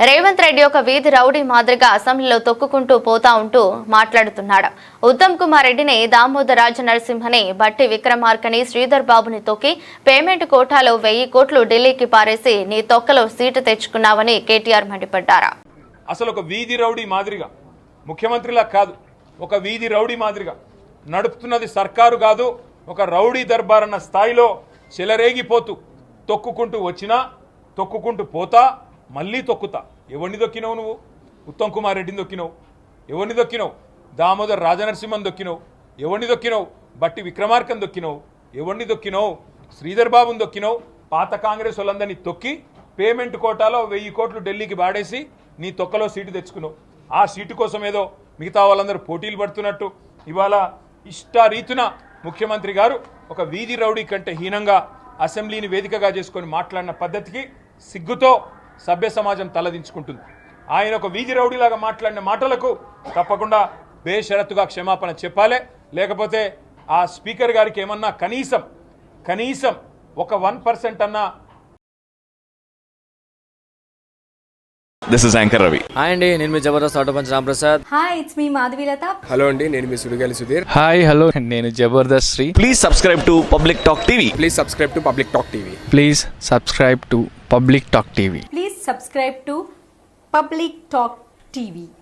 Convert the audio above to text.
రేవంత్ రెడ్డి ఒక వీధి రౌడీ మాదిరిగా అసెంబ్లీలో తొక్కుకుంటూ పోతా ఉంటూ మాట్లాడుతున్నాడు. ఉత్తమ్ కుమార్ రెడ్డిని, దామోదర్ రాజ నరసింహని, బట్టి విక్రమార్కని, శ్రీధర్ బాబుని తొక్కి పేమెంట్ కోటాలో 1000 కోట్లు ఢిల్లీకి పారేసి నీ తొక్కలో సీటు తెచ్చుకున్నావని కేటీఆర్ మండిపడ్డారు. అసలు ఒక వీధి రౌడీ మాదిరిగా ముఖ్యమంత్రిలా కాదు, ఒక వీధి రౌడీ మాదిరిగా నడుపుతున్నది సర్కారు కాదు, ఒక రౌడీ దర్బార్ అన్న స్థాయిలో చెలరేగిపోతూ తొక్కుకుంటూ వచ్చినా తొక్కుకుంటూ పోతా మళ్ళీ తొక్కుతా. ఎవరిని దొక్కినవు నువ్వు? ఉత్తమ్ కుమార్ రెడ్డిని దొక్కినవు. ఎవరిని దొక్కినవు? దామోదర్ రాజనరసింహన్ దొక్కినవు. ఎవరిని దొక్కినవు? బట్టి విక్రమార్కన్ దొక్కినవు. ఎవరిని దొక్కినవు? శ్రీధర్ బాబుని దొక్కినవు. పాత కాంగ్రెస్ వాళ్ళందరినీ తొక్కి పేమెంట్ కోటాలో 1000 కోట్లు ఢిల్లీకి బాడేసి నీ తొక్కలో సీటు తెచ్చుకున్నావు. ఆ సీటు కోసం ఏదో మిగతా వాళ్ళందరూ పోటీలు పడుతున్నట్టు ఇవాళ ఇష్టారీతున ముఖ్యమంత్రి గారు ఒక వీధి రౌడీ కంటే హీనంగా అసెంబ్లీని వేదికగా చేసుకొని మాట్లాడిన పద్ధతికి సిగ్గుతో సభ్య సమాజం తలదించుకుంటుంది. ఆయన ఒక వీధి రౌడీలాగా మాట్లాడిన మాటలకు తప్పకుండా బేషరతుగా క్షమాపణ చెప్పాలి. లేకపోతే ఆ స్పీకర్ గారికి ఏమన్నా కనీసం ఒక 1% అన్నా. This is Anchor Ravi. Hi అండి, నేను మీ Jabardasth auto punch Ramprasad. Hi, it's మీ మాధవీలత. హలో అండి, నేను మీ సుడిగాలి సుధీర్. హాయ్ హలో, నేను Jabardasth Sri. Please subscribe to Public Talk TV. Please subscribe to Public Talk TV. Please subscribe to Public Talk TV. Please subscribe to Public Talk TV.